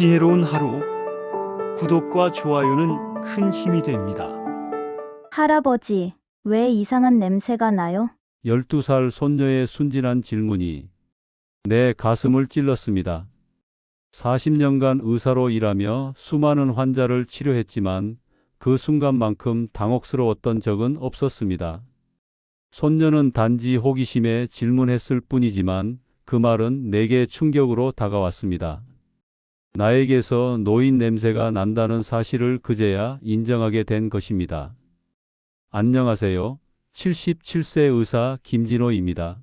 지혜로운 하루 구독과 좋아요는 큰 힘이 됩니다. 할아버지, 왜 이상한 냄새가 나요? 12살 손녀의 순진한 질문이 내 가슴을 찔렀습니다. 40년간 의사로 일하며 수많은 환자를 치료했지만 그 순간만큼 당혹스러웠던 적은 없었습니다. 손녀는 단지 호기심에 질문했을 뿐이지만 그 말은 내게 충격으로 다가왔습니다. 나에게서 노인 냄새가 난다는 사실을 그제야 인정하게 된 것입니다. 안녕하세요. 77세 의사 김진호입니다.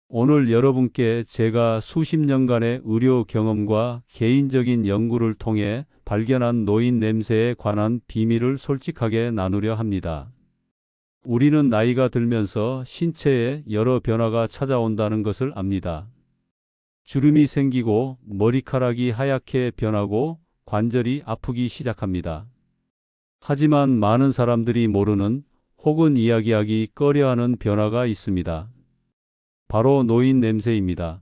오늘 여러분께 제가 수십 년간의 의료 경험과 개인적인 연구를 통해 발견한 노인 냄새에 관한 비밀을 솔직하게 나누려 합니다. 우리는 나이가 들면서 신체에 여러 변화가 찾아온다는 것을 압니다. 주름이 생기고 머리카락이 하얗게 변하고 관절이 아프기 시작합니다. 하지만 많은 사람들이 모르는 혹은 이야기하기 꺼려하는 변화가 있습니다. 바로 노인 냄새입니다.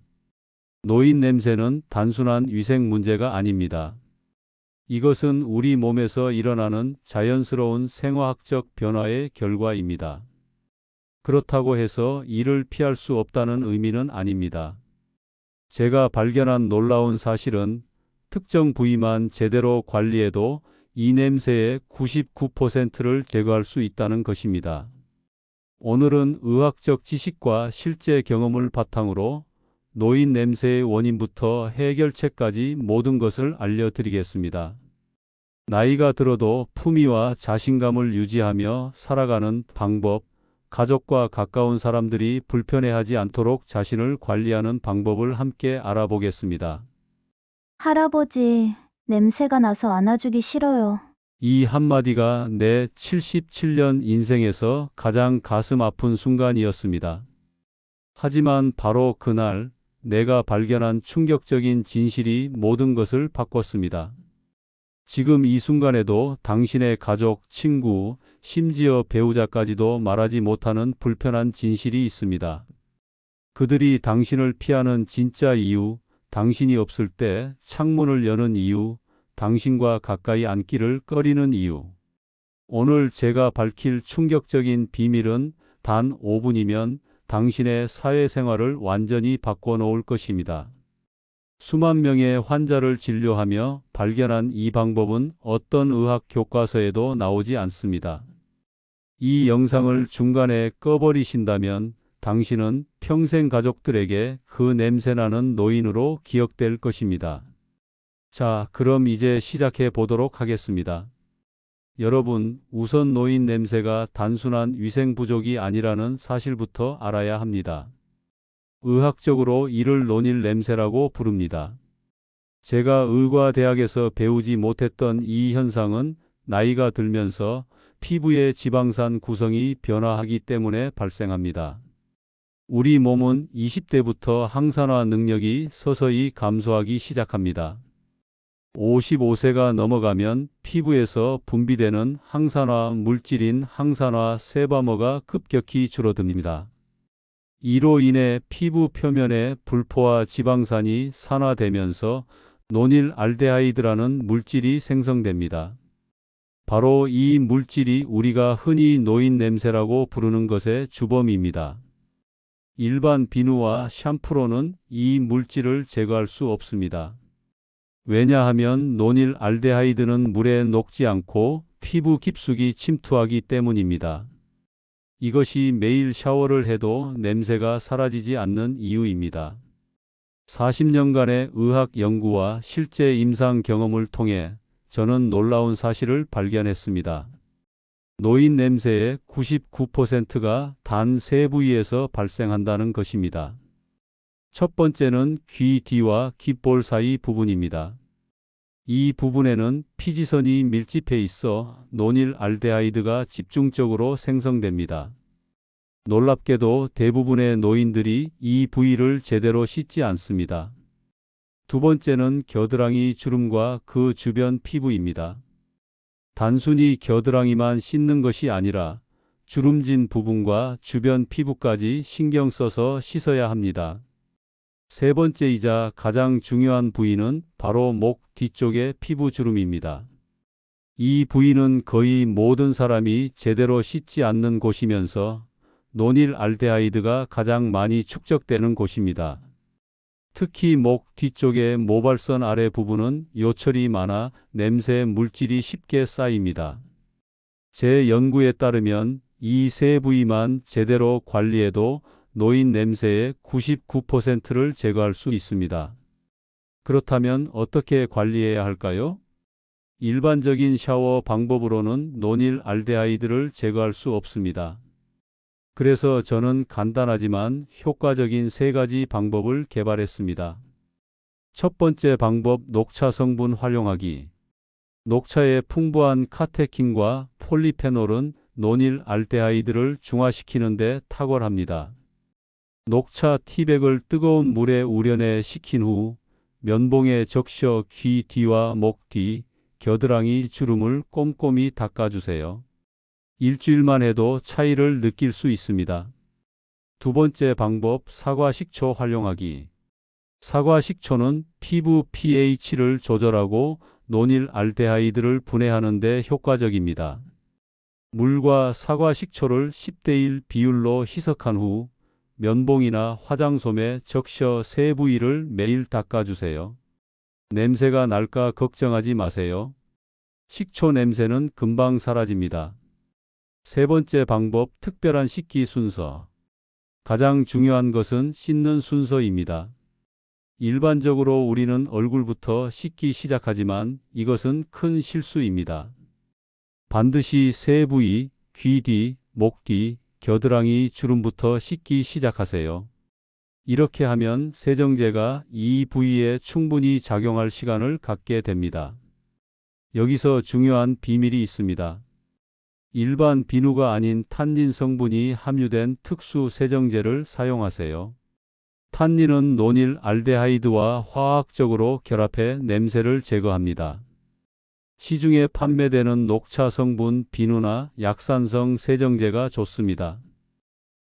노인 냄새는 단순한 위생 문제가 아닙니다. 이것은 우리 몸에서 일어나는 자연스러운 생화학적 변화의 결과입니다. 그렇다고 해서 이를 피할 수 없다는 의미는 아닙니다. 제가 발견한 놀라운 사실은 특정 부위만 제대로 관리해도 이 냄새의 99%를 제거할 수 있다는 것입니다. 오늘은 의학적 지식과 실제 경험을 바탕으로 노인 냄새의 원인부터 해결책까지 모든 것을 알려드리겠습니다. 나이가 들어도 품위와 자신감을 유지하며 살아가는 방법, 가족과 가까운 사람들이 불편해하지 않도록 자신을 관리하는 방법을 함께 알아보겠습니다. 할아버지, 냄새가 나서 안아주기 싫어요. 이 한마디가 내 77년 인생에서 가장 가슴 아픈 순간이었습니다. 하지만 바로 그날 내가 발견한 충격적인 진실이 모든 것을 바꿨습니다. 지금 이 순간에도 당신의 가족, 친구, 심지어 배우자까지도 말하지 못하는 불편한 진실이 있습니다. 그들이 당신을 피하는 진짜 이유, 당신이 없을 때 창문을 여는 이유, 당신과 가까이 앉기를 꺼리는 이유. 오늘 제가 밝힐 충격적인 비밀은 단 5분이면 당신의 사회생활을 완전히 바꿔놓을 것입니다. 수만 명의 환자를 진료하며 발견한 이 방법은 어떤 의학 교과서에도 나오지 않습니다. 이 영상을 중간에 꺼버리신다면 당신은 평생 가족들에게 그 냄새나는 노인으로 기억될 것입니다. 자, 그럼 이제 시작해 보도록 하겠습니다. 여러분, 우선 노인 냄새가 단순한 위생 부족이 아니라는 사실부터 알아야 합니다. 의학적으로 이를 노인 냄새라고 부릅니다. 제가 의과대학에서 배우지 못했던 이 현상은 나이가 들면서 피부의 지방산 구성이 변화하기 때문에 발생합니다. 우리 몸은 20대부터 항산화 능력이 서서히 감소하기 시작합니다. 55세가 넘어가면 피부에서 분비되는 항산화 물질인 항산화 세바모가 급격히 줄어듭니다. 이로 인해 피부 표면에 불포화 지방산이 산화되면서 노닐알데하이드라는 물질이 생성됩니다. 바로 이 물질이 우리가 흔히 노인 냄새라고 부르는 것의 주범입니다. 일반 비누와 샴푸로는 이 물질을 제거할 수 없습니다. 왜냐하면 노닐알데하이드는 물에 녹지 않고 피부 깊숙이 침투하기 때문입니다. 이것이 매일 샤워를 해도 냄새가 사라지지 않는 이유입니다. 40년간의 의학 연구와 실제 임상 경험을 통해 저는 놀라운 사실을 발견했습니다. 노인 냄새의 99%가 단 세 부위에서 발생한다는 것입니다. 첫 번째는 귀 뒤와 귓볼 사이 부분입니다. 이 부분에는 피지선이 밀집해 있어 노닐알데하이드가 집중적으로 생성됩니다. 놀랍게도 대부분의 노인들이 이 부위를 제대로 씻지 않습니다. 두 번째는 겨드랑이 주름과 그 주변 피부입니다. 단순히 겨드랑이만 씻는 것이 아니라 주름진 부분과 주변 피부까지 신경 써서 씻어야 합니다. 세 번째이자 가장 중요한 부위는 바로 목 뒤쪽의 피부 주름입니다. 이 부위는 거의 모든 사람이 제대로 씻지 않는 곳이면서 노닐 알데하이드가 가장 많이 축적되는 곳입니다. 특히 목 뒤쪽의 모발선 아래 부분은 요철이 많아 냄새 물질이 쉽게 쌓입니다. 제 연구에 따르면 이 세 부위만 제대로 관리해도 노인 냄새의 99%를 제거할 수 있습니다. 그렇다면 어떻게 관리해야 할까요? 일반적인 샤워 방법으로는 노닐 알데하이드를 제거할 수 없습니다. 그래서 저는 간단하지만 효과적인 세 가지 방법을 개발했습니다. 첫 번째 방법, 녹차 성분 활용하기. 녹차의 풍부한 카테킨과 폴리페놀은 노닐 알데하이드를 중화시키는 데 탁월합니다. 녹차 티백을 뜨거운 물에 우려내 식힌 후 면봉에 적셔 귀 뒤와 목 뒤, 겨드랑이 주름을 꼼꼼히 닦아주세요. 일주일만 해도 차이를 느낄 수 있습니다. 두 번째 방법, 사과 식초 활용하기. 사과 식초는 피부 pH를 조절하고 노닐 알데하이드를 분해하는 데 효과적입니다. 물과 사과 식초를 10대1 비율로 희석한 후 면봉이나 화장솜에 적셔 세 부위를 매일 닦아주세요. 냄새가 날까 걱정하지 마세요. 식초 냄새는 금방 사라집니다. 세 번째 방법, 특별한 씻기 순서. 가장 중요한 것은 씻는 순서입니다. 일반적으로 우리는 얼굴부터 씻기 시작하지만 이것은 큰 실수입니다. 반드시 세 부위, 귀 뒤, 목 뒤, 겨드랑이 주름부터 씻기 시작하세요. 이렇게 하면 세정제가 이 부위에 충분히 작용할 시간을 갖게 됩니다. 여기서 중요한 비밀이 있습니다. 일반 비누가 아닌 탄닌 성분이 함유된 특수 세정제를 사용하세요. 탄닌은 노닐 알데하이드와 화학적으로 결합해 냄새를 제거합니다. 시중에 판매되는 녹차 성분 비누나 약산성 세정제가 좋습니다.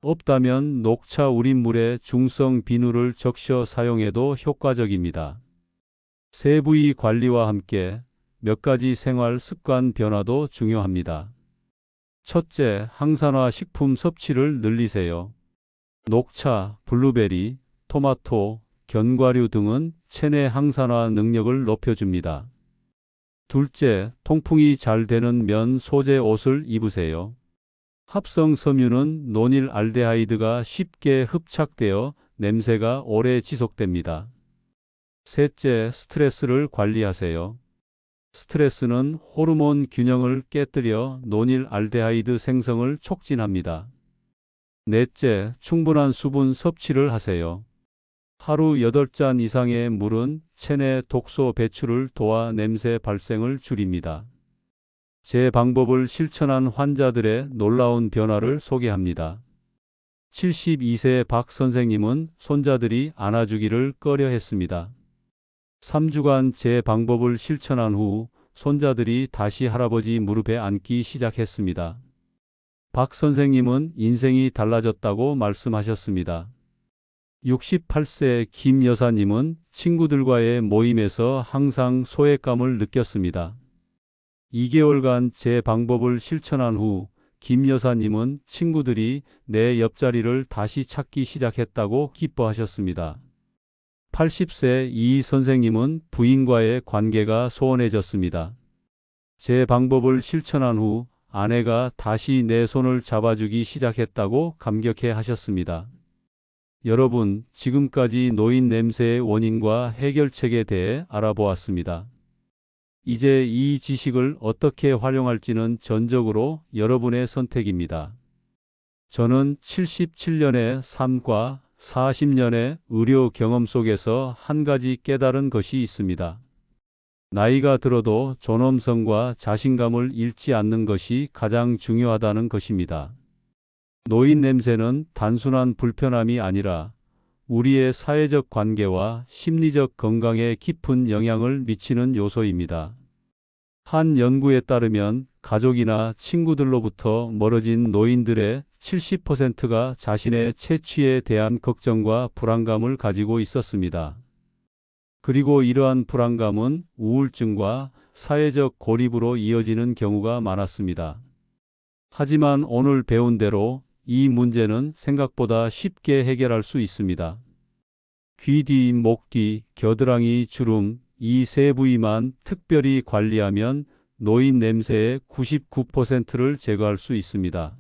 없다면 녹차 우린 물에 중성 비누를 적셔 사용해도 효과적입니다. 세 부위 관리와 함께 몇 가지 생활 습관 변화도 중요합니다. 첫째, 항산화 식품 섭취를 늘리세요. 녹차, 블루베리, 토마토, 견과류 등은 체내 항산화 능력을 높여줍니다. 둘째, 통풍이 잘 되는 면 소재 옷을 입으세요. 합성 섬유는 노닐 알데하이드가 쉽게 흡착되어 냄새가 오래 지속됩니다. 셋째, 스트레스를 관리하세요. 스트레스는 호르몬 균형을 깨뜨려 노닐 알데하이드 생성을 촉진합니다. 넷째, 충분한 수분 섭취를 하세요. 하루 8잔 이상의 물은 체내 독소 배출을 도와 냄새 발생을 줄입니다. 제 방법을 실천한 환자들의 놀라운 변화를 소개합니다. 72세 박 선생님은 손자들이 안아주기를 꺼려 했습니다. 3주간 제 방법을 실천한 후 손자들이 다시 할아버지 무릎에 앉기 시작했습니다. 박 선생님은 인생이 달라졌다고 말씀하셨습니다. 68세 김 여사님은 친구들과의 모임에서 항상 소외감을 느꼈습니다. 2개월간 제 방법을 실천한 후 김 여사님은 친구들이 내 옆자리를 다시 찾기 시작했다고 기뻐하셨습니다. 80세 이 선생님은 부인과의 관계가 소원해졌습니다. 제 방법을 실천한 후 아내가 다시 내 손을 잡아주기 시작했다고 감격해 하셨습니다. 여러분, 지금까지 노인 냄새의 원인과 해결책에 대해 알아보았습니다. 이제 이 지식을 어떻게 활용할지는 전적으로 여러분의 선택입니다. 저는 77년의 삶과 40년의 의료 경험 속에서 한 가지 깨달은 것이 있습니다. 나이가 들어도 존엄성과 자신감을 잃지 않는 것이 가장 중요하다는 것입니다. 노인 냄새는 단순한 불편함이 아니라 우리의 사회적 관계와 심리적 건강에 깊은 영향을 미치는 요소입니다. 한 연구에 따르면 가족이나 친구들로부터 멀어진 노인들의 70%가 자신의 채취에 대한 걱정과 불안감을 가지고 있었습니다. 그리고 이러한 불안감은 우울증과 사회적 고립으로 이어지는 경우가 많았습니다. 하지만 오늘 배운 대로 이 문제는 생각보다 쉽게 해결할 수 있습니다. 귀 뒤, 목 뒤, 겨드랑이, 주름 이 세 부위만 특별히 관리하면 노인 냄새의 99%를 제거할 수 있습니다.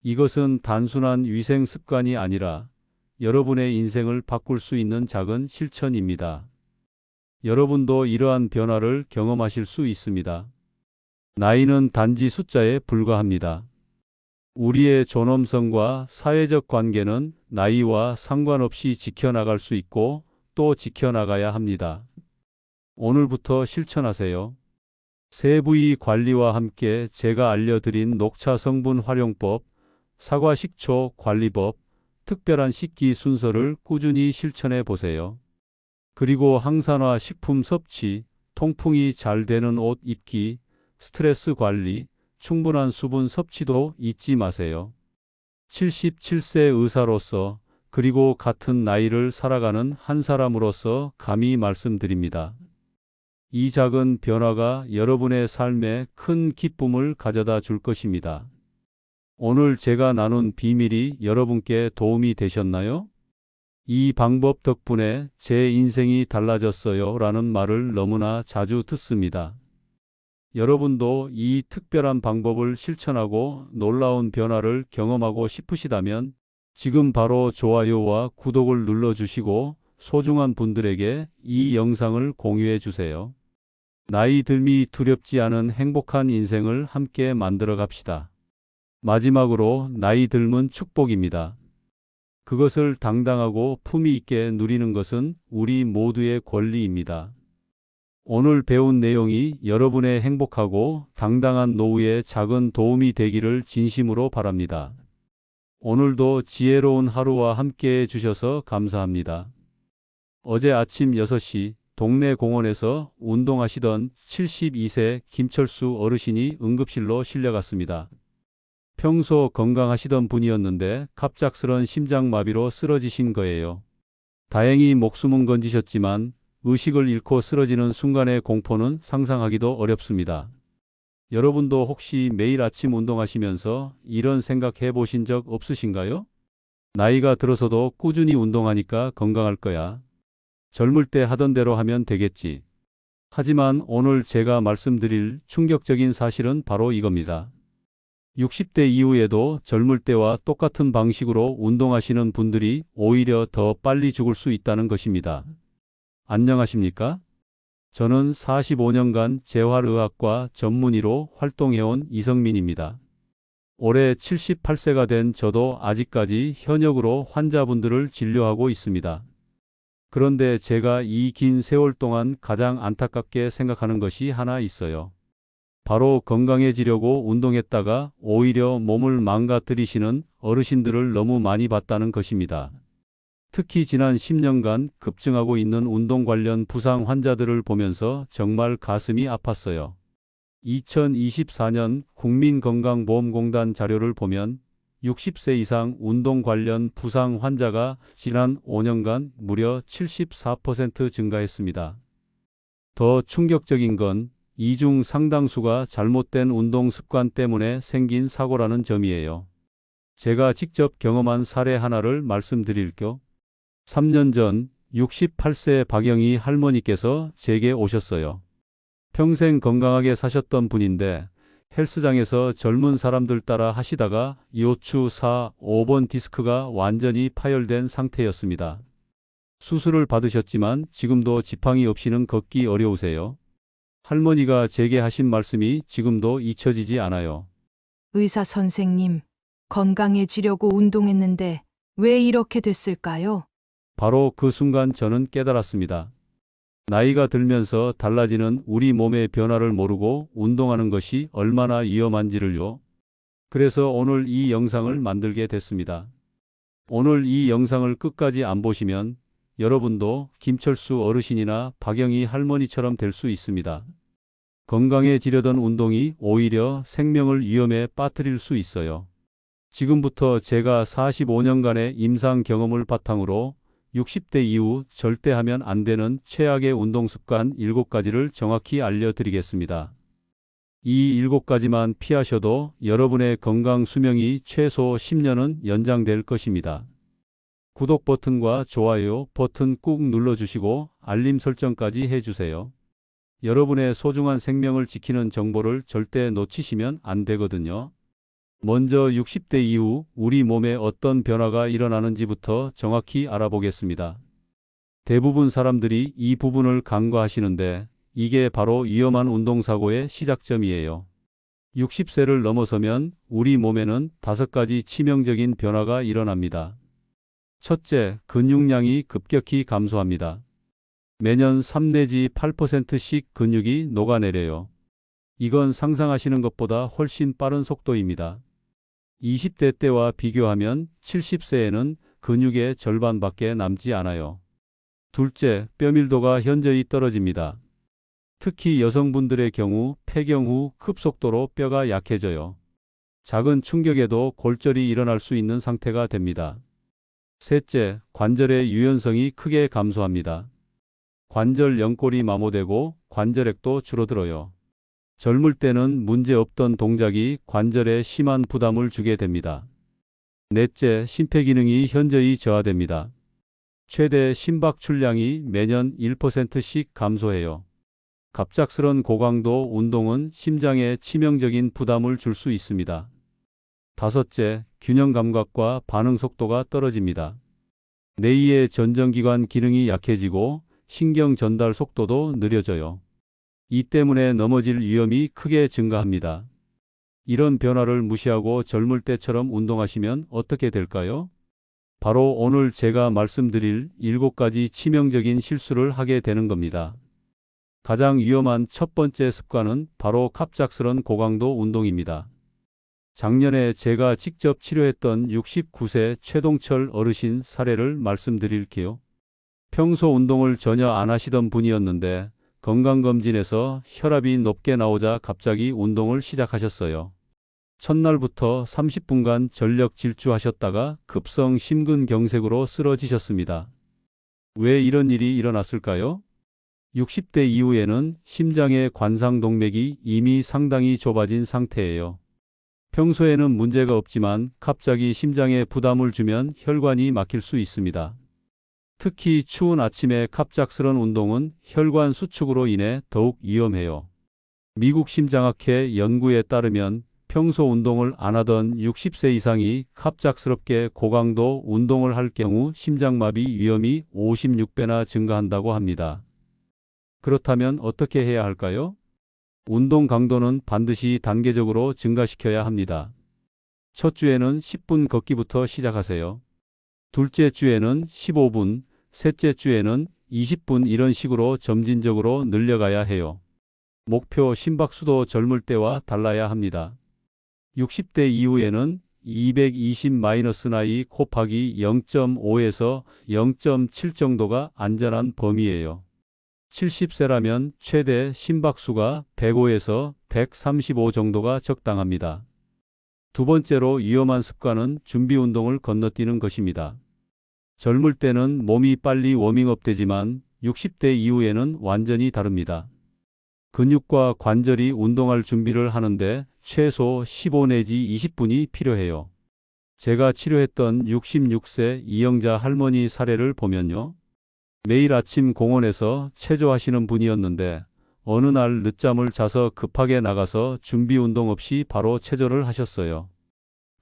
이것은 단순한 위생 습관이 아니라 여러분의 인생을 바꿀 수 있는 작은 실천입니다. 여러분도 이러한 변화를 경험하실 수 있습니다. 나이는 단지 숫자에 불과합니다. 우리의 존엄성과 사회적 관계는 나이와 상관없이 지켜나갈 수 있고 또 지켜나가야 합니다. 오늘부터 실천하세요. 세 부위 관리와 함께 제가 알려드린 녹차 성분 활용법, 사과 식초 관리법, 특별한 씻기 순서를 꾸준히 실천해 보세요. 그리고 항산화 식품 섭취, 통풍이 잘 되는 옷 입기, 스트레스 관리, 충분한 수분 섭취도 잊지 마세요. 77세 의사로서 그리고 같은 나이를 살아가는 한 사람으로서 감히 말씀드립니다. 이 작은 변화가 여러분의 삶에 큰 기쁨을 가져다 줄 것입니다. 오늘 제가 나눈 비밀이 여러분께 도움이 되셨나요? 이 방법 덕분에 제 인생이 달라졌어요 라는 말을 너무나 자주 듣습니다. 여러분도 이 특별한 방법을 실천하고 놀라운 변화를 경험하고 싶으시다면 지금 바로 좋아요와 구독을 눌러주시고 소중한 분들에게 이 영상을 공유해 주세요. 나이 들미 두렵지 않은 행복한 인생을 함께 만들어 갑시다. 마지막으로 나이 들면 축복입니다. 그것을 당당하고 품위 있게 누리는 것은 우리 모두의 권리입니다. 오늘 배운 내용이 여러분의 행복하고 당당한 노후에 작은 도움이 되기를 진심으로 바랍니다. 오늘도 지혜로운 하루와 함께 해주셔서 감사합니다. 어제 아침 6시 동네 공원에서 운동하시던 72세 김철수 어르신이 응급실로 실려갔습니다. 평소 건강하시던 분이었는데 갑작스런 심장마비로 쓰러지신 거예요. 다행히 목숨은 건지셨지만 의식을 잃고 쓰러지는 순간의 공포는 상상하기도 어렵습니다. 여러분도 혹시 매일 아침 운동하시면서 이런 생각해 보신 적 없으신가요? 나이가 들어서도 꾸준히 운동하니까 건강할 거야. 젊을 때 하던 대로 하면 되겠지. 하지만 오늘 제가 말씀드릴 충격적인 사실은 바로 이겁니다. 60대 이후에도 젊을 때와 똑같은 방식으로 운동하시는 분들이 오히려 더 빨리 죽을 수 있다는 것입니다. 안녕하십니까? 저는 45년간 재활의학과 전문의로 활동해온 이성민입니다. 올해 78세가 된 저도 아직까지 현역으로 환자분들을 진료하고 있습니다. 그런데 제가 이 긴 세월 동안 가장 안타깝게 생각하는 것이 하나 있어요. 바로 건강해지려고 운동했다가 오히려 몸을 망가뜨리시는 어르신들을 너무 많이 봤다는 것입니다. 특히 지난 10년간 급증하고 있는 운동 관련 부상 환자들을 보면서 정말 가슴이 아팠어요. 2024년 국민건강보험공단 자료를 보면 60세 이상 운동 관련 부상 환자가 지난 5년간 무려 74% 증가했습니다. 더 충격적인 건 이 중 상당수가 잘못된 운동 습관 때문에 생긴 사고라는 점이에요. 제가 직접 경험한 사례 하나를 말씀드릴게요. 3년 전 68세 박영희 할머니께서 제게 오셨어요. 평생 건강하게 사셨던 분인데 헬스장에서 젊은 사람들 따라 하시다가 요추 4, 5번 디스크가 완전히 파열된 상태였습니다. 수술을 받으셨지만 지금도 지팡이 없이는 걷기 어려우세요. 할머니가 제게 하신 말씀이 지금도 잊혀지지 않아요. 의사 선생님, 건강해지려고 운동했는데 왜 이렇게 됐을까요? 바로 그 순간 저는 깨달았습니다. 나이가 들면서 달라지는 우리 몸의 변화를 모르고 운동하는 것이 얼마나 위험한지를요. 그래서 오늘 이 영상을 만들게 됐습니다. 오늘 이 영상을 끝까지 안 보시면 여러분도 김철수 어르신이나 박영희 할머니처럼 될 수 있습니다. 건강해지려던 운동이 오히려 생명을 위험에 빠뜨릴 수 있어요. 지금부터 제가 45년간의 임상 경험을 바탕으로 60대 이후 절대 하면 안 되는 최악의 운동 습관 7가지를 정확히 알려드리겠습니다. 이 7가지만 피하셔도 여러분의 건강 수명이 최소 10년은 연장될 것입니다. 구독 버튼과 좋아요 버튼 꾹 눌러주시고 알림 설정까지 해주세요. 여러분의 소중한 생명을 지키는 정보를 절대 놓치시면 안 되거든요. 먼저 60대 이후 우리 몸에 어떤 변화가 일어나는지부터 정확히 알아보겠습니다. 대부분 사람들이 이 부분을 간과하시는데 이게 바로 위험한 운동사고의 시작점이에요. 60세를 넘어서면 우리 몸에는 5가지 치명적인 변화가 일어납니다. 첫째, 근육량이 급격히 감소합니다. 매년 3 내지 8%씩 근육이 녹아내려요. 이건 상상하시는 것보다 훨씬 빠른 속도입니다. 20대 때와 비교하면 70세에는 근육의 절반밖에 남지 않아요. 둘째, 뼈밀도가 현저히 떨어집니다. 특히 여성분들의 경우 폐경 후 급속도로 뼈가 약해져요. 작은 충격에도 골절이 일어날 수 있는 상태가 됩니다. 셋째, 관절의 유연성이 크게 감소합니다. 관절 연골이 마모되고 관절액도 줄어들어요. 젊을 때는 문제없던 동작이 관절에 심한 부담을 주게 됩니다. 넷째, 심폐기능이 현저히 저하됩니다. 최대 심박 출량이 매년 1%씩 감소해요. 갑작스런 고강도 운동은 심장에 치명적인 부담을 줄 수 있습니다. 다섯째, 균형 감각과 반응 속도가 떨어집니다. 뇌의 전정기관 기능이 약해지고 신경 전달 속도도 느려져요. 이 때문에 넘어질 위험이 크게 증가합니다. 이런 변화를 무시하고 젊을 때처럼 운동하시면 어떻게 될까요? 바로 오늘 제가 말씀드릴 7가지 치명적인 실수를 하게 되는 겁니다. 가장 위험한 첫 번째 습관은 바로 갑작스런 고강도 운동입니다. 작년에 제가 직접 치료했던 69세 최동철 어르신 사례를 말씀드릴게요. 평소 운동을 전혀 안 하시던 분이었는데 건강검진에서 혈압이 높게 나오자 갑자기 운동을 시작하셨어요. 첫날부터 30분간 전력 질주하셨다가 급성 심근경색으로 쓰러지셨습니다. 왜 이런 일이 일어났을까요? 60대 이후에는 심장의 관상동맥이 이미 상당히 좁아진 상태예요. 평소에는 문제가 없지만 갑자기 심장에 부담을 주면 혈관이 막힐 수 있습니다. 특히 추운 아침에 갑작스런 운동은 혈관 수축으로 인해 더욱 위험해요. 미국 심장학회 연구에 따르면 평소 운동을 안 하던 60세 이상이 갑작스럽게 고강도 운동을 할 경우 심장마비 위험이 56배나 증가한다고 합니다. 그렇다면 어떻게 해야 할까요? 운동 강도는 반드시 단계적으로 증가시켜야 합니다. 첫 주에는 10분 걷기부터 시작하세요. 둘째 주에는 15분, 셋째 주에는 20분 이런 식으로 점진적으로 늘려가야 해요. 목표 심박수도 젊을 때와 달라야 합니다. 60대 이후에는 220-나이 곱하기 0.5에서 0.7 정도가 안전한 범위예요. 70세라면 최대 심박수가 105에서 135 정도가 적당합니다. 두 번째로 위험한 습관은 준비 운동을 건너뛰는 것입니다. 젊을 때는 몸이 빨리 워밍업 되지만 60대 이후에는 완전히 다릅니다. 근육과 관절이 운동할 준비를 하는데 최소 15 내지 20분이 필요해요. 제가 치료했던 66세 이영자 할머니 사례를 보면요. 매일 아침 공원에서 체조하시는 분이었는데 어느 날 늦잠을 자서 급하게 나가서 준비 운동 없이 바로 체조를 하셨어요.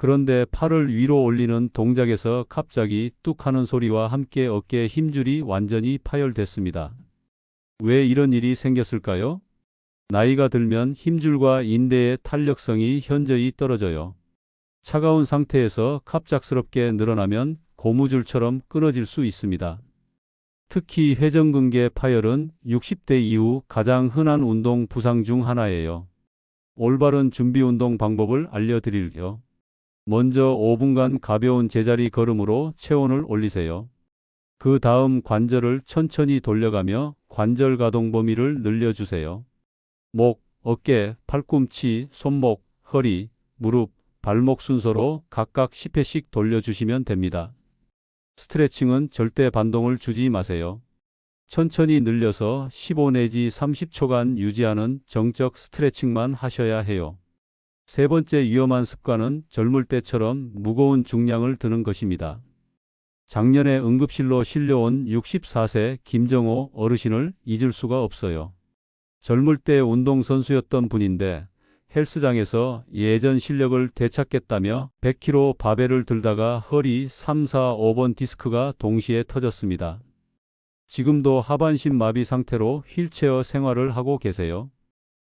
그런데 팔을 위로 올리는 동작에서 갑자기 뚝 하는 소리와 함께 어깨 힘줄이 완전히 파열됐습니다. 왜 이런 일이 생겼을까요? 나이가 들면 힘줄과 인대의 탄력성이 현저히 떨어져요. 차가운 상태에서 갑작스럽게 늘어나면 고무줄처럼 끊어질 수 있습니다. 특히 회전근개 파열은 60대 이후 가장 흔한 운동 부상 중 하나예요. 올바른 준비 운동 방법을 알려드릴게요. 먼저 5분간 가벼운 제자리 걸음으로 체온을 올리세요. 그 다음 관절을 천천히 돌려가며 관절 가동 범위를 늘려주세요. 목, 어깨, 팔꿈치, 손목, 허리, 무릎, 발목 순서로 각각 10회씩 돌려주시면 됩니다. 스트레칭은 절대 반동을 주지 마세요. 천천히 늘려서 15 내지 30초간 유지하는 정적 스트레칭만 하셔야 해요. 세 번째 위험한 습관은 젊을 때처럼 무거운 중량을 드는 것입니다. 작년에 응급실로 실려온 64세 김정호 어르신을 잊을 수가 없어요. 젊을 때 운동선수였던 분인데 헬스장에서 예전 실력을 되찾겠다며 100kg 바벨을 들다가 허리 3, 4, 5번 디스크가 동시에 터졌습니다. 지금도 하반신 마비 상태로 휠체어 생활을 하고 계세요.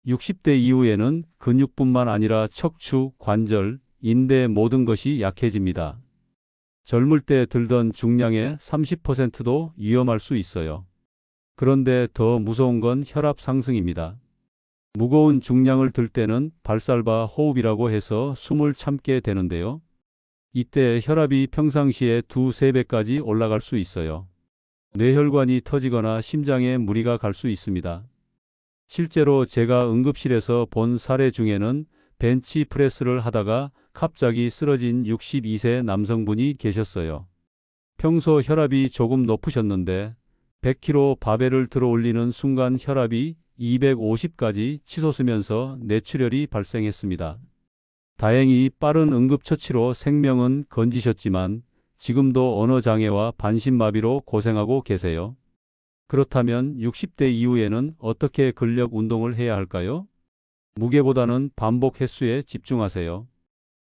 60대 이후에는 근육뿐만 아니라 척추, 관절, 인대 모든 것이 약해집니다. 젊을 때 들던 중량의 30%도 위험할 수 있어요. 그런데 더 무서운 건 혈압 상승입니다. 무거운 중량을 들 때는 발살바 호흡이라고 해서 숨을 참게 되는데요. 이때 혈압이 평상시에 2, 3배까지 올라갈 수 있어요. 뇌혈관이 터지거나 심장에 무리가 갈 수 있습니다. 실제로 제가 응급실에서 본 사례 중에는 벤치 프레스를 하다가 갑자기 쓰러진 62세 남성분이 계셨어요. 평소 혈압이 조금 높으셨는데 100kg 바벨을 들어 올리는 순간 혈압이 250까지 치솟으면서 뇌출혈이 발생했습니다. 다행히 빠른 응급처치로 생명은 건지셨지만 지금도 언어장애와 반신마비로 고생하고 계세요. 그렇다면 60대 이후에는 어떻게 근력 운동을 해야 할까요? 무게보다는 반복 횟수에 집중하세요.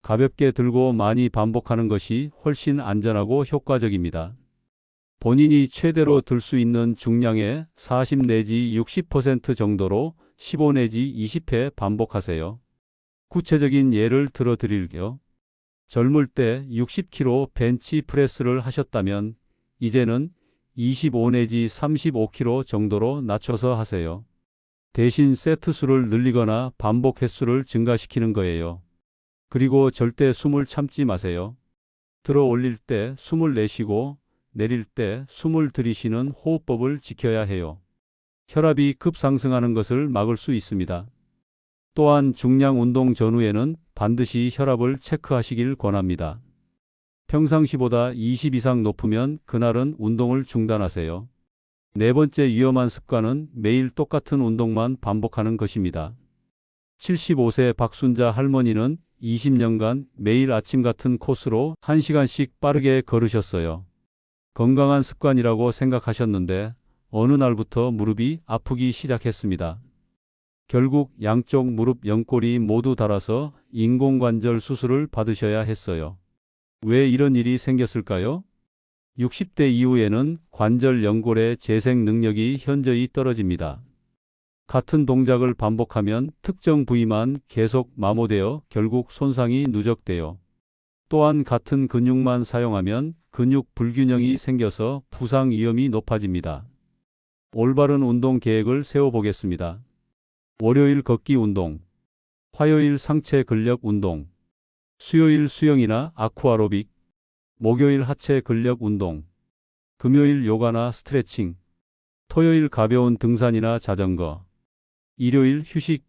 가볍게 들고 많이 반복하는 것이 훨씬 안전하고 효과적입니다. 본인이 최대로 들 수 있는 중량의 40 내지 60% 정도로 15 내지 20회 반복하세요. 구체적인 예를 들어 드릴게요. 젊을 때 60kg 벤치 프레스를 하셨다면 이제는 25 내지 35kg 정도로 낮춰서 하세요. 대신 세트 수를 늘리거나 반복 횟수를 증가시키는 거예요. 그리고 절대 숨을 참지 마세요. 들어 올릴 때 숨을 내쉬고 내릴 때 숨을 들이쉬는 호흡법을 지켜야 해요. 혈압이 급상승하는 것을 막을 수 있습니다. 또한 중량 운동 전후에는 반드시 혈압을 체크하시길 권합니다. 평상시보다 20 이상 높으면 그날은 운동을 중단하세요. 네 번째 위험한 습관은 매일 똑같은 운동만 반복하는 것입니다. 75세 박순자 할머니는 20년간 매일 아침 같은 코스로 1시간씩 빠르게 걸으셨어요. 건강한 습관이라고 생각하셨는데 어느 날부터 무릎이 아프기 시작했습니다. 결국 양쪽 무릎 연골이 모두 닳아서 인공관절 수술을 받으셔야 했어요. 왜 이런 일이 생겼을까요? 60대 이후에는 관절 연골의 재생 능력이 현저히 떨어집니다. 같은 동작을 반복하면 특정 부위만 계속 마모되어 결국 손상이 누적돼요. 또한 같은 근육만 사용하면 근육 불균형이 생겨서 부상 위험이 높아집니다. 올바른 운동 계획을 세워보겠습니다. 월요일 걷기 운동, 화요일 상체 근력 운동, 수요일 수영이나 아쿠아로빅, 목요일 하체 근력 운동, 금요일 요가나 스트레칭, 토요일 가벼운 등산이나 자전거, 일요일 휴식.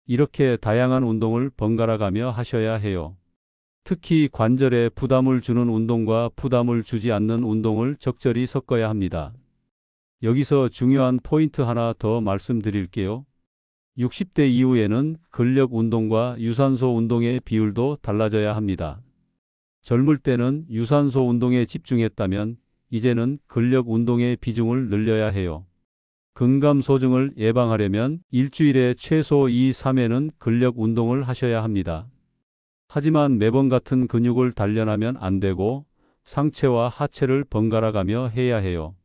이렇게 다양한 운동을 번갈아 가며 하셔야 해요. 특히 관절에 부담을 주는 운동과 부담을 주지 않는 운동을 적절히 섞어야 합니다. 여기서 중요한 포인트 하나 더 말씀드릴게요. 60대 이후에는 근력 운동과 유산소 운동의 비율도 달라져야 합니다. 젊을 때는 유산소 운동에 집중했다면 이제는 근력 운동의 비중을 늘려야 해요. 근감소증을 예방하려면 일주일에 최소 2, 3회는 근력 운동을 하셔야 합니다. 하지만 매번 같은 근육을 단련하면 안 되고 상체와 하체를 번갈아 가며 해야 해요.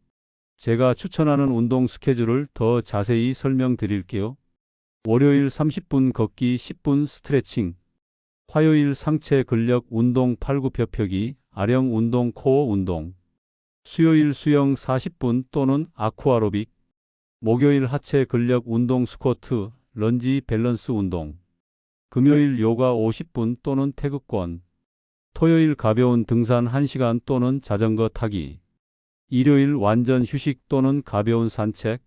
제가 추천하는 운동 스케줄을 더 자세히 설명드릴게요. 월요일 30분 걷기 10분 스트레칭, 화요일 상체 근력 운동 팔굽혀펴기, 아령 운동 코어 운동, 수요일 수영 40분 또는 아쿠아로빅, 목요일 하체 근력 운동 스쿼트, 런지 밸런스 운동, 금요일 요가 50분 또는 태극권, 토요일 가벼운 등산 1시간 또는 자전거 타기, 일요일 완전 휴식 또는 가벼운 산책.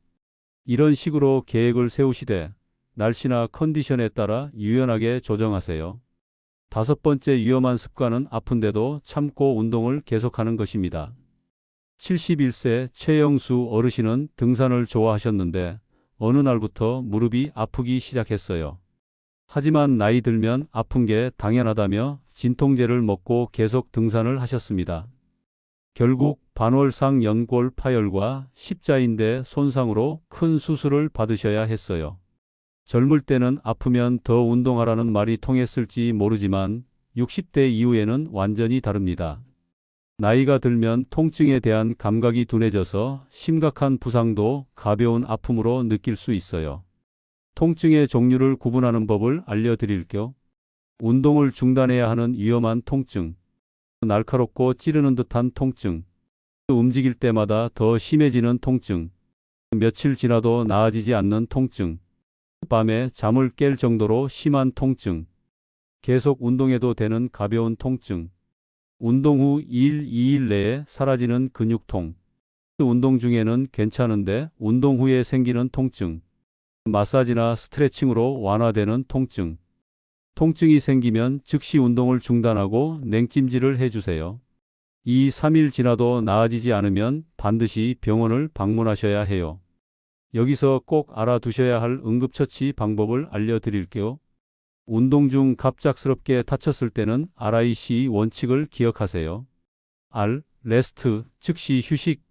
이런 식으로 계획을 세우시되 날씨나 컨디션에 따라 유연하게 조정하세요. 5번째 위험한 습관은 아픈데도 참고 운동을 계속하는 것입니다. 71세 최영수 어르신은 등산을 좋아하셨는데 어느 날부터 무릎이 아프기 시작했어요. 하지만 나이 들면 아픈 게 당연하다며 진통제를 먹고 계속 등산을 하셨습니다. 결국 반월상 연골 파열과 십자인대 손상으로 큰 수술을 받으셔야 했어요. 젊을 때는 아프면 더 운동하라는 말이 통했을지 모르지만 60대 이후에는 완전히 다릅니다. 나이가 들면 통증에 대한 감각이 둔해져서 심각한 부상도 가벼운 아픔으로 느낄 수 있어요. 통증의 종류를 구분하는 법을 알려드릴게요. 운동을 중단해야 하는 위험한 통증, 날카롭고 찌르는 듯한 통증, 움직일 때마다 더 심해지는 통증, 며칠 지나도 나아지지 않는 통증, 밤에 잠을 깰 정도로 심한 통증, 계속 운동해도 되는 가벼운 통증, 운동 후 1, 2일 내에 사라지는 근육통, 운동 중에는 괜찮은데 운동 후에 생기는 통증, 마사지나 스트레칭으로 완화되는 통증. 통증이 생기면 즉시 운동을 중단하고 냉찜질을 해주세요. 2, 3일 지나도 나아지지 않으면 반드시 병원을 방문하셔야 해요. 여기서 꼭 알아두셔야 할 응급처치 방법을 알려드릴게요. 운동 중 갑작스럽게 다쳤을 때는 RIC 원칙을 기억하세요. R, 레스트, 즉시 휴식.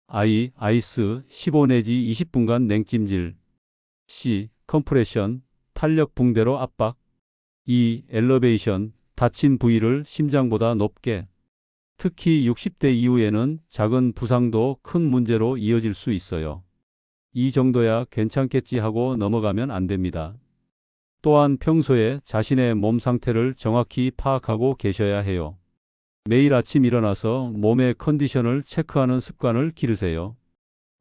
I, 아이스, 15 내지 20분간 냉찜질. C, 컴프레션, 탄력 붕대로 압박. E, 엘러베이션, 다친 부위를 심장보다 높게. 특히 60대 이후에는 작은 부상도 큰 문제로 이어질 수 있어요. 이 정도야 괜찮겠지 하고 넘어가면 안 됩니다. 또한 평소에 자신의 몸 상태를 정확히 파악하고 계셔야 해요. 매일 아침 일어나서 몸의 컨디션을 체크하는 습관을 기르세요.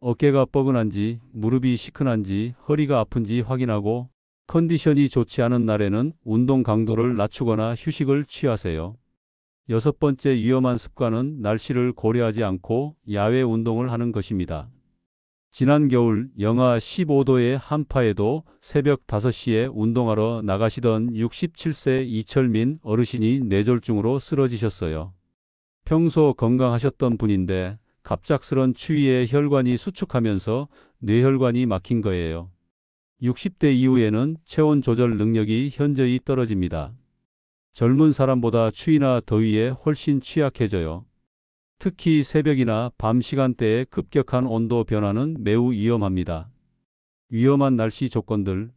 어깨가 뻐근한지, 무릎이 시큰한지, 허리가 아픈지 확인하고 컨디션이 좋지 않은 날에는 운동 강도를 낮추거나 휴식을 취하세요. 6번째 위험한 습관은 날씨를 고려하지 않고 야외 운동을 하는 것입니다. 지난 겨울 영하 15도의 한파에도 새벽 5시에 운동하러 나가시던 67세 이철민 어르신이 뇌졸중으로 쓰러지셨어요. 평소 건강하셨던 분인데 갑작스런 추위에 혈관이 수축하면서 뇌혈관이 막힌 거예요. 60대 이후에는 체온 조절 능력이 현저히 떨어집니다. 젊은 사람보다 추위나 더위에 훨씬 취약해져요. 특히 새벽이나 밤 시간대의 급격한 온도 변화는 매우 위험합니다. 위험한 날씨 조건들,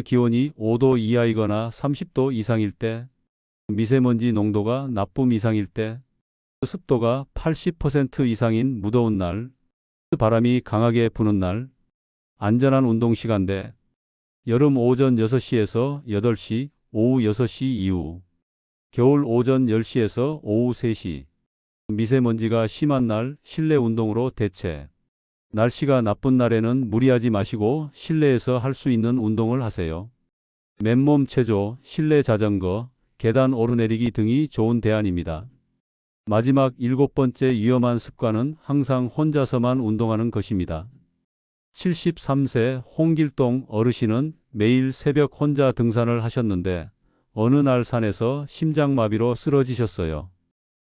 기온이 5도 이하이거나 30도 이상일 때, 미세먼지 농도가 나쁨 이상일 때, 습도가 80% 이상인 무더운 날, 바람이 강하게 부는 날, 안전한 운동 시간대, 여름 오전 6시에서 8시, 오후 6시 이후, 겨울 오전 10시에서 오후 3시, 미세먼지가 심한 날 실내 운동으로 대체. 날씨가 나쁜 날에는 무리하지 마시고 실내에서 할 수 있는 운동을 하세요. 맨몸 체조, 실내 자전거, 계단 오르내리기 등이 좋은 대안입니다. 마지막 7번째 위험한 습관은 항상 혼자서만 운동하는 것입니다. 73세 홍길동 어르신은 매일 새벽 혼자 등산을 하셨는데 어느 날 산에서 심장마비로 쓰러지셨어요.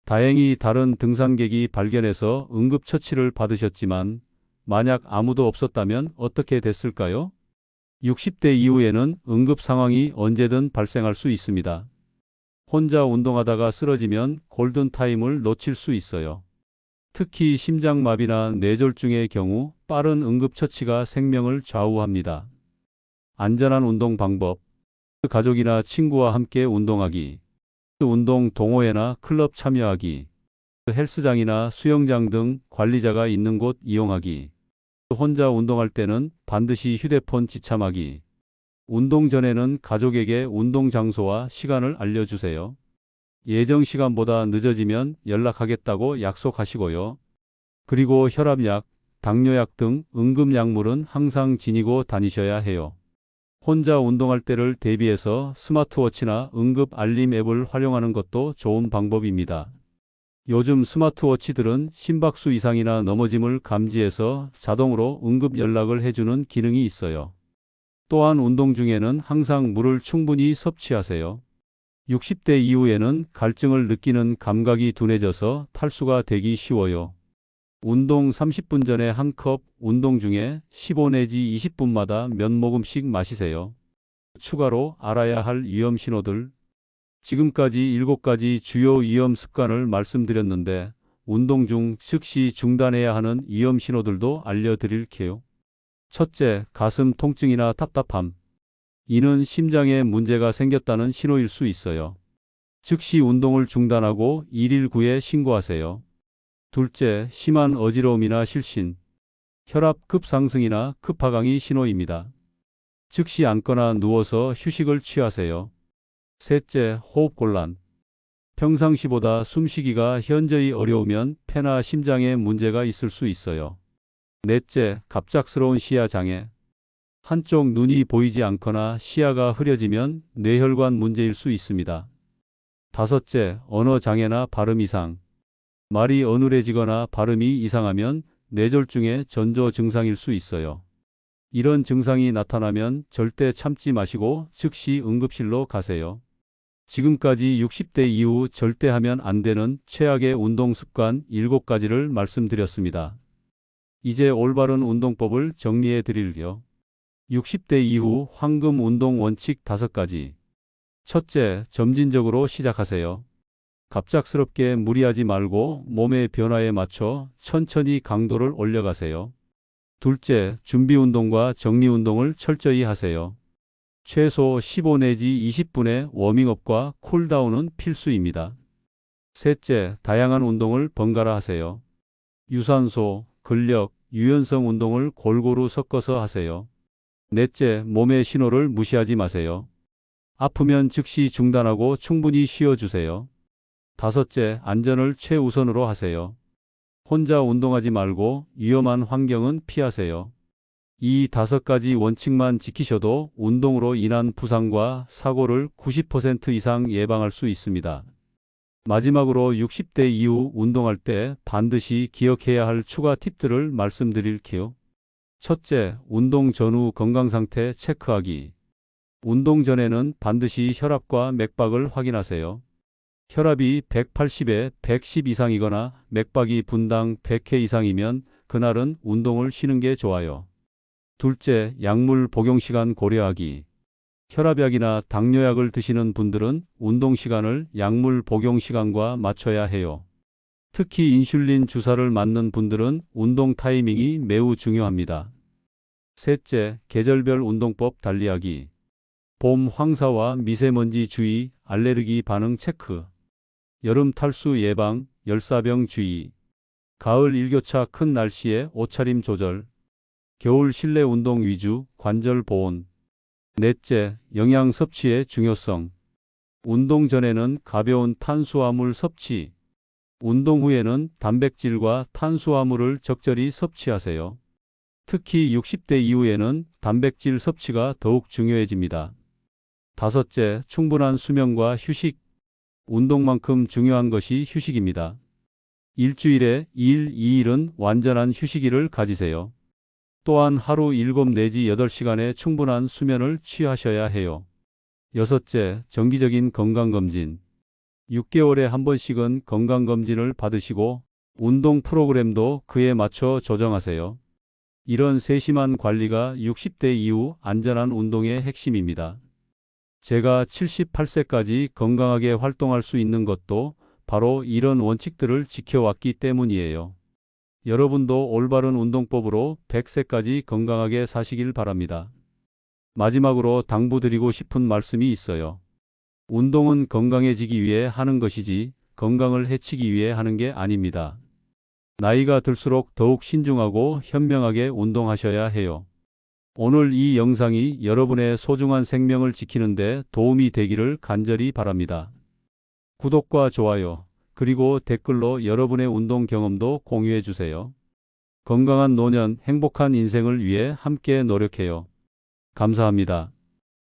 다행히 다른 등산객이 발견해서 응급처치를 받으셨지만 만약 아무도 없었다면 어떻게 됐을까요? 60대 이후에는 응급 상황이 언제든 발생할 수 있습니다. 혼자 운동하다가 쓰러지면 골든타임을 놓칠 수 있어요. 특히 심장마비나 뇌졸중의 경우 빠른 응급처치가 생명을 좌우합니다. 안전한 운동 방법, 가족이나 친구와 함께 운동하기, 운동 동호회나 클럽 참여하기, 헬스장이나 수영장 등 관리자가 있는 곳 이용하기, 혼자 운동할 때는 반드시 휴대폰 지참하기, 운동 전에는 가족에게 운동 장소와 시간을 알려주세요. 예정 시간보다 늦어지면 연락하겠다고 약속하시고요. 그리고 혈압약, 당뇨약 등 응급약물은 항상 지니고 다니셔야 해요. 혼자 운동할 때를 대비해서 스마트워치나 응급 알림 앱을 활용하는 것도 좋은 방법입니다. 요즘 스마트워치들은 심박수 이상이나 넘어짐을 감지해서 자동으로 응급 연락을 해주는 기능이 있어요. 또한 운동 중에는 항상 물을 충분히 섭취하세요. 60대 이후에는 갈증을 느끼는 감각이 둔해져서 탈수가 되기 쉬워요. 운동 30분 전에 한 컵, 운동 중에 15 내지 20분마다 몇 모금씩 마시세요. 추가로 알아야 할 위험 신호들. 지금까지 7가지 주요 위험 습관을 말씀드렸는데 운동 중 즉시 중단해야 하는 위험 신호들도 알려드릴게요. 첫째, 가슴 통증이나 답답함. 이는 심장에 문제가 생겼다는 신호일 수 있어요. 즉시 운동을 중단하고 119에 신고하세요. 둘째, 심한 어지러움이나 실신. 혈압 급상승이나 급하강이 신호입니다. 즉시 앉거나 누워서 휴식을 취하세요. 셋째, 호흡곤란. 평상시보다 숨쉬기가 현저히 어려우면 폐나 심장에 문제가 있을 수 있어요. 넷째, 갑작스러운 시야 장애. 한쪽 눈이 보이지 않거나 시야가 흐려지면 뇌혈관 문제일 수 있습니다. 다섯째, 언어 장애나 발음 이상. 말이 어눌해지거나 발음이 이상하면 뇌졸중의 전조 증상일 수 있어요. 이런 증상이 나타나면 절대 참지 마시고 즉시 응급실로 가세요. 지금까지 60대 이후 절대 하면 안 되는 최악의 운동 습관 7가지를 말씀드렸습니다. 이제 올바른 운동법을 정리해 드릴게요. 60대 이후 황금 운동 원칙 5가지. 첫째, 점진적으로 시작하세요. 갑작스럽게 무리하지 말고 몸의 변화에 맞춰 천천히 강도를 올려가세요. 둘째, 준비 운동과 정리 운동을 철저히 하세요. 최소 15 내지 20분의 워밍업과 쿨다운은 필수입니다. 셋째, 다양한 운동을 번갈아 하세요. 유산소, 근력, 유연성 운동을 골고루 섞어서 하세요. 넷째, 몸의 신호를 무시하지 마세요. 아프면 즉시 중단하고 충분히 쉬어주세요. 다섯째, 안전을 최우선으로 하세요. 혼자 운동하지 말고 위험한 환경은 피하세요. 이 5가지 원칙만 지키셔도 운동으로 인한 부상과 사고를 90% 이상 예방할 수 있습니다. 마지막으로 60대 이후 운동할 때 반드시 기억해야 할 추가 팁들을 말씀드릴게요. 첫째, 운동 전후 건강 상태 체크하기. 운동 전에는 반드시 혈압과 맥박을 확인하세요. 혈압이 180에 110 이상이거나 맥박이 분당 100회 이상이면 그날은 운동을 쉬는 게 좋아요. 둘째, 약물 복용 시간 고려하기. 혈압약이나 당뇨약을 드시는 분들은 운동 시간을 약물 복용 시간과 맞춰야 해요. 특히 인슐린 주사를 맞는 분들은 운동 타이밍이 매우 중요합니다. 셋째, 계절별 운동법 달리하기. 봄 황사와 미세먼지 주의, 알레르기 반응 체크. 여름 탈수 예방, 열사병 주의. 가을 일교차 큰 날씨에 옷차림 조절. 겨울 실내 운동 위주, 관절 보온. 넷째, 영양 섭취의 중요성. 운동 전에는 가벼운 탄수화물 섭취. 운동 후에는 단백질과 탄수화물을 적절히 섭취하세요. 특히 60대 이후에는 단백질 섭취가 더욱 중요해집니다. 다섯째, 충분한 수면과 휴식. 운동만큼 중요한 것이 휴식입니다. 일주일에 1, 2일은 완전한 휴식일을 가지세요. 또한 하루 7 내지 8시간의 충분한 수면을 취하셔야 해요. 여섯째, 정기적인 건강검진. 6개월에 한 번씩은 건강검진을 받으시고 운동 프로그램도 그에 맞춰 조정하세요. 이런 세심한 관리가 60대 이후 안전한 운동의 핵심입니다. 제가 78세까지 건강하게 활동할 수 있는 것도 바로 이런 원칙들을 지켜왔기 때문이에요. 여러분도 올바른 운동법으로 100세까지 건강하게 사시길 바랍니다. 마지막으로 당부드리고 싶은 말씀이 있어요. 운동은 건강해지기 위해 하는 것이지 건강을 해치기 위해 하는 게 아닙니다. 나이가 들수록 더욱 신중하고 현명하게 운동하셔야 해요. 오늘 이 영상이 여러분의 소중한 생명을 지키는 데 도움이 되기를 간절히 바랍니다. 구독과 좋아요, 그리고 댓글로 여러분의 운동 경험도 공유해 주세요. 건강한 노년, 행복한 인생을 위해 함께 노력해요. 감사합니다.